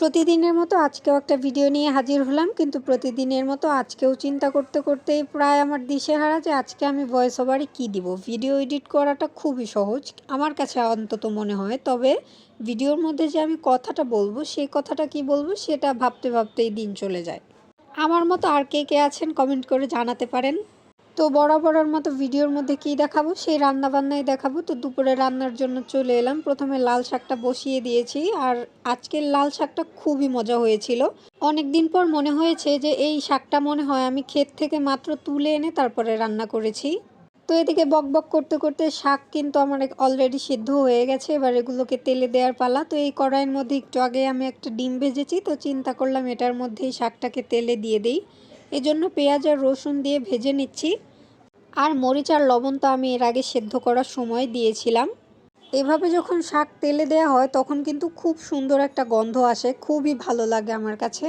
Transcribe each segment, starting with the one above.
প্রতিদিনের মতো আজকেও একটা ভিডিও নিয়ে হাজির হলাম, কিন্তু প্রতিদিনের মতো আজকেও চিন্তা করতে করতেই প্রায় আমার দিশেহারা যে আজকে আমি ভয়েস ওভারে কী দিব। ভিডিও এডিট করাটা খুবই সহজ আমার কাছে অন্তত মনে হয়, তবে ভিডিওর মধ্যে যে আমি কথাটা বলবো সেই কথাটা কি বলবো সেটা ভাবতে ভাবতেই দিন চলে যায়। আমার মতো আর কে কে আছেন কমেন্ট করে জানাতে পারেন। তো বরাবরের মতো ভিডিওর মধ্যে কি দেখাবো, সেই রান্নাবান্নাই দেখাবো। তো দুপুরে রান্নার জন্য চলে এলাম। প্রথমে লাল শাকটা বসিয়ে দিয়েছি, আর আজকের লাল শাকটা খুবই মজা হয়েছিল। অনেক দিন পর মনে হয়েছে যে এই শাকটা মনে হয় আমি ক্ষেত থেকে মাত্র তুলে এনে তারপরে রান্না করেছি। তো এদিকে বকবক করতে করতে শাক কিন্তু আমার অলরেডি সিদ্ধ হয়ে গেছে। এবার এগুলোকে তেলে দেওয়ার পালা। তো এই কড়াইয়ের মধ্যে একটু আগে আমি একটা ডিম ভেজেছি, তো চিন্তা করলাম এটার মধ্যেই শাকটাকে তেলে দিয়ে দিই। এজন্য পেঁয়াজ আর রসুন দিয়ে ভেজে নিচ্ছি। আর মরিচ আর লবণ তো আমি এর আগে সেদ্ধ করার সময় দিয়েছিলাম। এভাবে যখন শাক তেলে দেওয়া হয় তখন কিন্তু খুব সুন্দর একটা গন্ধ আসে, খুবই ভালো লাগে আমার কাছে।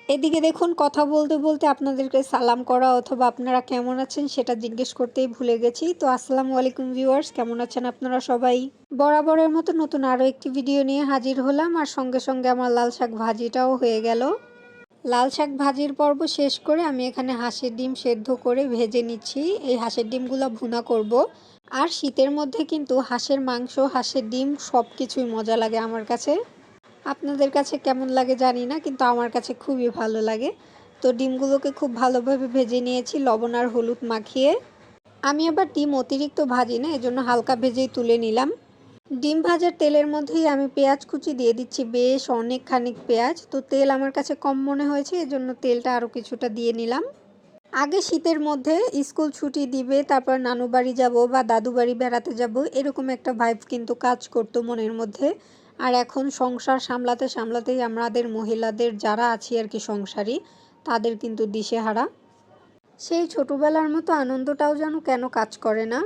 এদিকে দেখুন, কথা বলতে বলতে আপনাদেরকে সালাম করা অথবা আপনারা কেমন আছেন সেটা জিজ্ঞেস করতেই ভুলে গেছি। তো আসসালামু আলাইকুম ভিউয়ার্স, কেমন আছেন আপনারা সবাই? বরাবরের মতো নতুন আরও একটি ভিডিও নিয়ে হাজির হলাম, আর সঙ্গে সঙ্গে আমার লাল শাক ভাজিটাও হয়ে গেল। লাল শাক ভাজির পর্ব শেষ করে আমি এখানে হাঁসের ডিম সেদ্ধ করে ভেজে নিচ্ছি। এই হাঁসের ডিমগুলো ভুনা করব। আর শীতের মধ্যে কিন্তু হাঁসের মাংস, হাঁসের ডিম সব কিছুই মজা লাগে আমার কাছে। আপনাদের কাছে কেমন লাগে জানি না, কিন্তু আমার কাছে খুবই ভালো লাগে। তো ডিমগুলোকে খুব ভালোভাবে ভেজে নিয়েছি লবণ আর হলুদ মাখিয়ে। আমি আবার ডিম অতিরিক্ত ভাজি না, এজন্য হালকা ভেজেই তুলে নিলাম। ডিম ভাজার তেলের মধ্যেই আমি পেঁয়াজ কুচি দিয়ে দিচ্ছি, বেশ অনেকখানি পেঁয়াজ। তো তেল আমার কাছে কম মনে হয়েছে, এজন্য তেলটা আরও কিছুটা দিয়ে নিলাম। আগে শীতের মধ্যে স্কুল ছুটি দিবে, তারপর নানু বাড়ি যাব বা দাদু বাড়ি বেড়াতে যাব, এরকম একটা ভাইব কিন্তু কাজ করতো মনের মধ্যে। আর এখন সংসার সামলাতে সামলাতেই আমাদের মহিলাদের যারা আছি আর কি সংসারী, তাদের কিন্তু দিশেহারা। সেই ছোটোবেলার মতো আনন্দটাও যেন কেন কাজ করে না।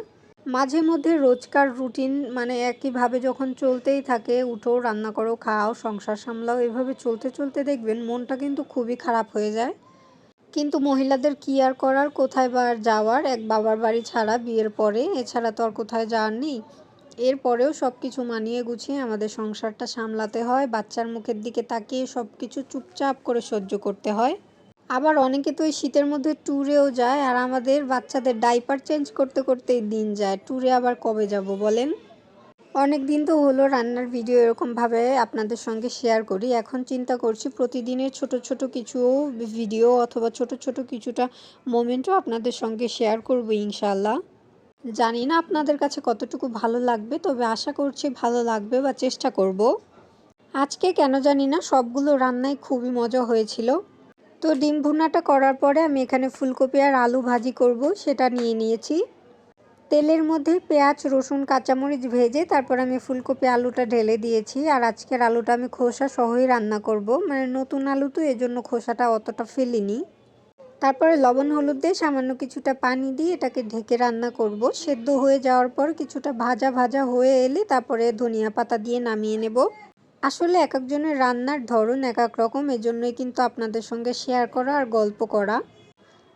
মাঝে মধ্যে রোজকার রুটিন মানে একইভাবে যখন চলতেই থাকে, উঠো, রান্না করো, খাও, সংসার সামলাও, এভাবে চলতে চলতে দেখবেন মনটা কিন্তু খুবই খারাপ হয়ে যায়। কিন্তু মহিলাদের কি আর করার, কোথায় বা আর যাওয়ার, এক বাবার বাড়ি ছাড়া বিয়ের পরে, এছাড়া তো আর কোথায় যাওয়ার নেই। এরপরেও সব কিছু মানিয়ে গুছিয়ে আমাদের সংসারটা সামলাতে হয়, বাচ্চার মুখের দিকে তাকিয়ে সব কিছু চুপচাপ করে সহ্য করতে হয়। আবার অনেকে তো এই শীতের মধ্যে ট্যুরেও যায়, আর আমাদের বাচ্চাদের ডাইপার চেঞ্জ করতে করতেই দিন যায়। ট্যুরে আবার কবে যাব বলেন? অনেক দিন তো হলো রান্নার ভিডিও এরকমভাবে আপনাদের সঙ্গে শেয়ার করি। এখন চিন্তা করছি প্রতিদিনের ছোট ছোট কিছু ভিডিও অথবা ছোট ছোট কিছুটা মোমেন্টও আপনাদের সঙ্গে শেয়ার করব ইনশাআল্লাহ। জানি না আপনাদের কাছে কতটুকু ভালো লাগবে, তবে আশা করছি ভালো লাগবে বা চেষ্টা করব। আজকে কেন জানি না সবগুলো রান্নাই খুবই মজা হয়েছিল। তো ডিম ভুনাটা করার পরে আমি এখানে ফুলকপি আর আলু ভাজি করব, সেটা নিয়ে নিয়েছি। তেলের মধ্যে পেঁয়াজ, রসুন, কাঁচামরিচ ভেজে তারপর আমি ফুলকপি আলুটা ঢেলে দিয়েছি। আর আজকের আলুটা আমি খোসা সহই রান্না করব, মানে নতুন আলু তো এজন্য খোসাটা অতটা ফেলিনি। তারপরে লবণ হলুদ দিয়ে সামান্য কিছুটা পানি দিয়ে এটাকে ঢেকে রান্না করব। সেদ্ধ হয়ে যাওয়ার পর কিছুটা ভাজা ভাজা হয়ে এলে তারপরে ধনিয়া পাতা দিয়ে নামিয়ে নেব। আসলে এক একজনের রান্নার ধরন এক এক রকম, এজন্যই কিন্তু আপনাদের সঙ্গে শেয়ার করা আর গল্প করা।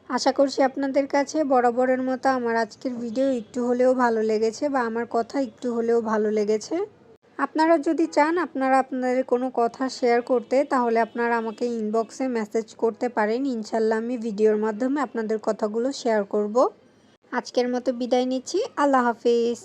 আশা করছি আপনাদের কাছে বরাবরের মতো আমার আজকের ভিডিও একটু হলেও ভালো লেগেছে বা আমার কথা একটু হলেও ভালো লেগেছে। আপনারা যদি চান আপনাদের কোনো কথা শেয়ার করতে, তাহলে আপনারা আমাকে ইনবক্সে মেসেজ করতে পারেন। ইনশাল্লাহ আমি ভিডিওর মাধ্যমে আপনাদের কথাগুলো শেয়ার করব। আজকের মতো বিদায় নিচ্ছি। আল্লাহ হাফিজ।